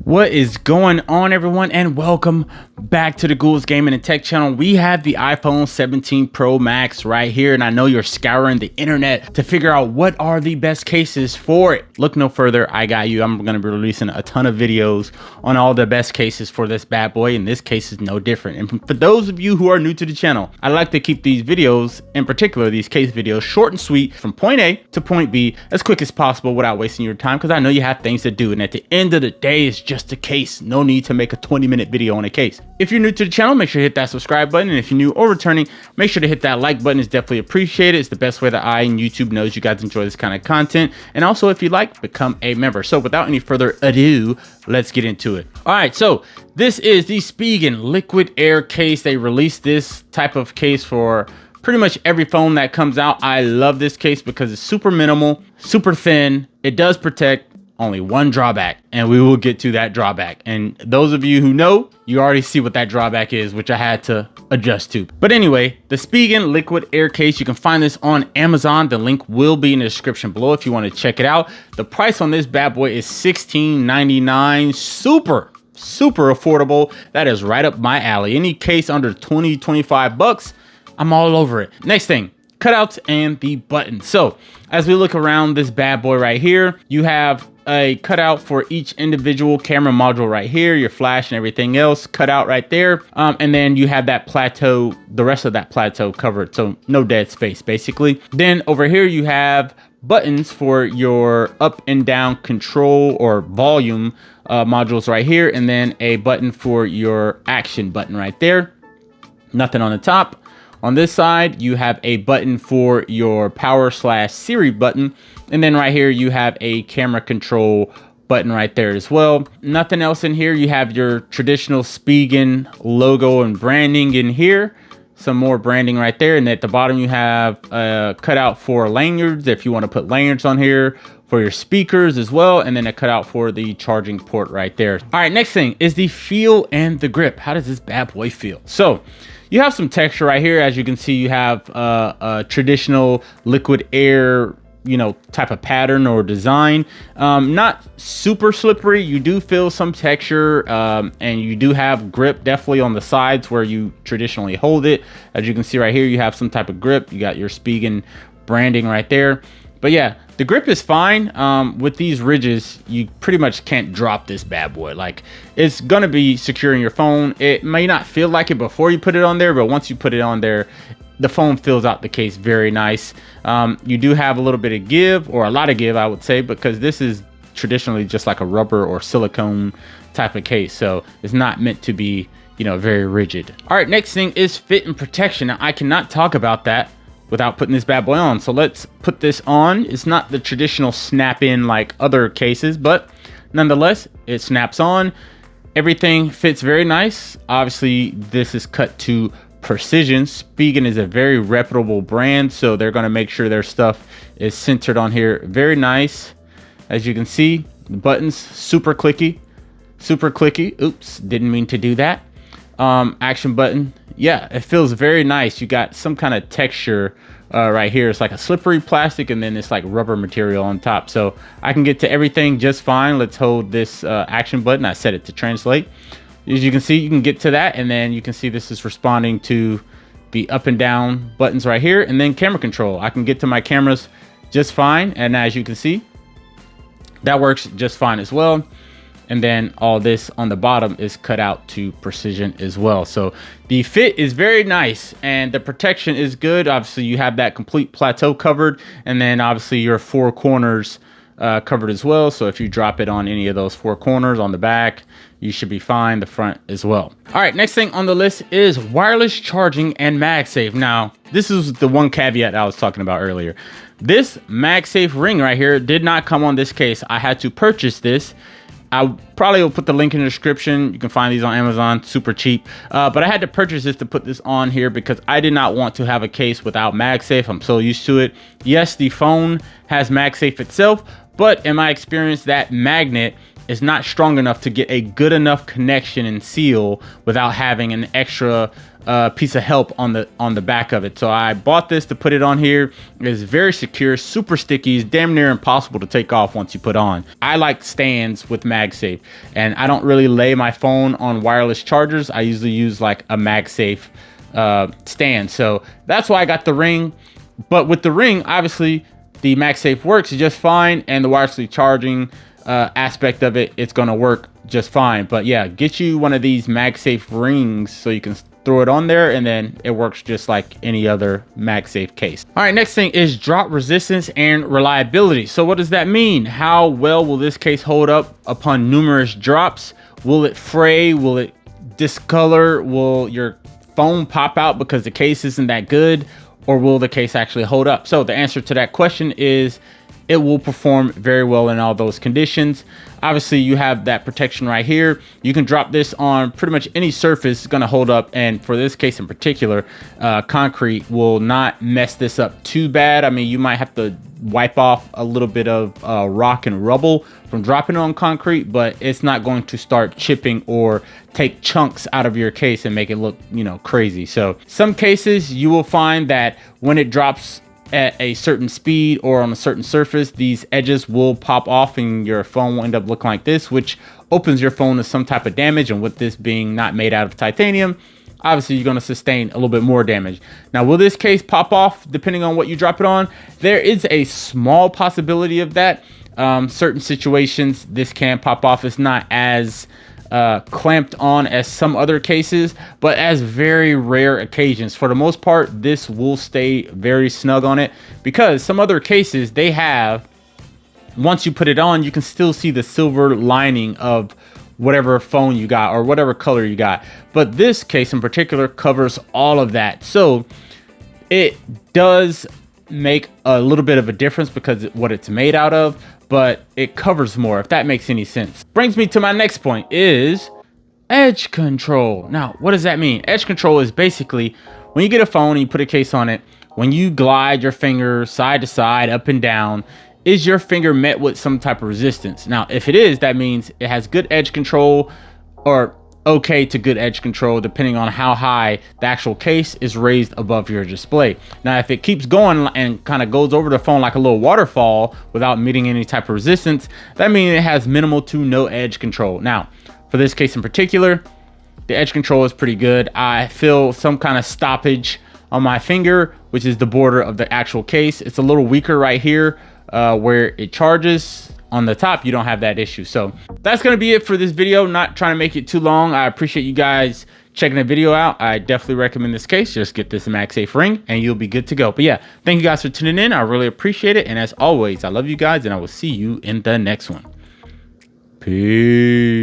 What is going on, everyone, and welcome back to the Ghouls Gaming and Tech channel. We have the iPhone 17 Pro Max right here, and I know you're scouring the internet to figure out what are the best cases for it. Look no further, I got you. I'm going to be releasing a ton of videos on all the best cases for this bad boy, and this case is no different. And for those of you who are new to the channel, I like to keep these videos, in particular these case videos, short and sweet from point A to point B as quick as possible without wasting your time, because I know you have things to do, and at the end of the day, it's just a case. No need to make a 20-minute video on a case. If you're new to the channel, make sure to hit that subscribe button, and if you're new or returning, make sure to hit that like button. It's definitely appreciated. It's the best way that I and YouTube knows you guys enjoy this kind of content. And also, if you like, become a member. So without any further ado, let's get into it. All right, so this is the Spigen Liquid Air case. They released this type of case for pretty much every phone that comes out. I love this case because it's super minimal, super thin. It does protect. Only one drawback, and we will get to that drawback. And those of you who know, you already see what that drawback is, which I had to adjust to. But anyway, the Spigen Liquid Air case, you can find this on Amazon. The link will be in the description below if you want to check it out. The price on this bad boy is $16.99. Super affordable. That is right up my alley. Any case under 25 bucks, I'm all over it. Next thing, cutouts and the buttons. So as we look around this bad boy right here, you have a cutout for each individual camera module right here, your flash and everything else cut out right there. And then you have that plateau, the rest of that plateau covered, so no dead space basically. Then over here you have buttons for your up and down control or volume modules right here, and then a button for your action button right there. Nothing on the top. On this side, you have a button for your power/Siri button. And then right here, you have a camera control button right there as well. Nothing else in here. You have your traditional Spigen logo and branding in here. Some more branding right there. And at the bottom, you have a cutout for lanyards, if you want to put lanyards on here, for your speakers as well. And then a cutout for the charging port right there. All right, next thing is the feel and the grip. How does this bad boy feel? So you have some texture right here. As you can see, you have a traditional liquid air, type of pattern or design. Not super slippery. You do feel some texture, and you do have grip definitely on the sides where you traditionally hold it. As you can see right here, you have some type of grip. You got your Spigen branding right there. But yeah, the grip is fine. With these ridges, you pretty much can't drop this bad boy. Like, it's gonna be secure in your phone. It may not feel like it before you put it on there, but once you put it on there, the phone fills out the case very nice. You do have a little bit of give, or a lot of give, I would say, because this is traditionally just like a rubber or silicone type of case. So it's not meant to be, very rigid. All right, next thing is fit and protection. Now, I cannot talk about that without putting this bad boy on. So let's put this on. It's not the traditional snap in like other cases, but nonetheless, it snaps on. Everything fits very nice. Obviously, this is cut to precision. Spigen is a very reputable brand, so they're gonna make sure their stuff is centered on here. Very nice. As you can see, the buttons, super clicky. Oops, didn't mean to do that. Action button. Yeah, it feels very nice. You got some kind of texture right here. It's like a slippery plastic, and then it's like rubber material on top. So I can get to everything just fine. Let's hold this action button. I set it to translate. As you can see, you can get to that, and then you can see this is responding to the up and down buttons right here, and then camera control. I can get to my cameras just fine, and as you can see, that works just fine as well. And then all this on the bottom is cut out to precision as well. So the fit is very nice, and the protection is good. Obviously, you have that complete plateau covered, and then obviously your four corners covered as well. So if you drop it on any of those four corners on the back, you should be fine. The front as well. All right, next thing on the list is wireless charging and MagSafe. Now, this is the one caveat I was talking about earlier. This MagSafe ring right here did not come on this case. I had to purchase this. I probably will put the link in the description. You can find these on Amazon, super cheap. But I had to purchase this to put this on here because I did not want to have a case without MagSafe. I'm so used to it. Yes, the phone has MagSafe itself, but in my experience, that magnet is not strong enough to get a good enough connection and seal without having an extra piece of help on the back of it. So I bought this to put it on here. It's very secure, super sticky. It's damn near impossible to take off once you put on. I like stands with MagSafe, and I don't really lay my phone on wireless chargers. I usually use like a MagSafe stand. So that's why I got the Ring. But with the Ring, obviously the MagSafe works just fine, and the wirelessly charging aspect of it, it's gonna work just fine. But yeah, get you one of these MagSafe rings so you can throw it on there, and then it works just like any other MagSafe case. All right, next thing is drop resistance and reliability. So what does that mean? How well will this case hold up upon numerous drops? Will it fray? Will it discolor? Will your phone pop out because the case isn't that good? Or will the case actually hold up? So the answer to that question is it will perform very well in all those conditions. Obviously, you have that protection right here. You can drop this on pretty much any surface, it's gonna hold up. And for this case in particular, concrete will not mess this up too bad. I mean, you might have to wipe off a little bit of rock and rubble from dropping it on concrete, but it's not going to start chipping or take chunks out of your case and make it look, you know, crazy. So some cases you will find that when it drops at a certain speed or on a certain surface, these edges will pop off and your phone will end up looking like this, which opens your phone to some type of damage. And with this being not made out of titanium, obviously you're going to sustain a little bit more damage. Now, will this case pop off depending on what you drop it on? There is a small possibility of that. Certain situations, this can pop off. It's not as clamped on as some other cases, but as very rare occasions. For the most part, this will stay very snug on it, because some other cases they have, once you put it on, you can still see the silver lining of whatever phone you got or whatever color you got. But this case in particular covers all of that. So it does make a little bit of a difference because what it's made out of, but it covers more, if that makes any sense. Brings me to my next point, is edge control. Now, what does that mean? Edge control is basically when you get a phone and you put a case on it, when you glide your finger side to side, up and down, is your finger met with some type of resistance? Now, if it is, that means it has good edge control, or okay to good edge control, depending on how high the actual case is raised above your display. Now, if it keeps going and kind of goes over the phone like a little waterfall without meeting any type of resistance, that means it has minimal to no edge control. Now, for this case in particular, the edge control is pretty good. I feel some kind of stoppage on my finger, which is the border of the actual case. It's a little weaker right here where it charges. On the top, you don't have that issue. So that's gonna be it for this video. Not trying to make it too long. I appreciate you guys checking the video out. I definitely recommend this case. Just get this MagSafe ring and you'll be good to go. But yeah, thank you guys for tuning in. I really appreciate it. And as always, I love you guys, and I will see you in the next one. Peace.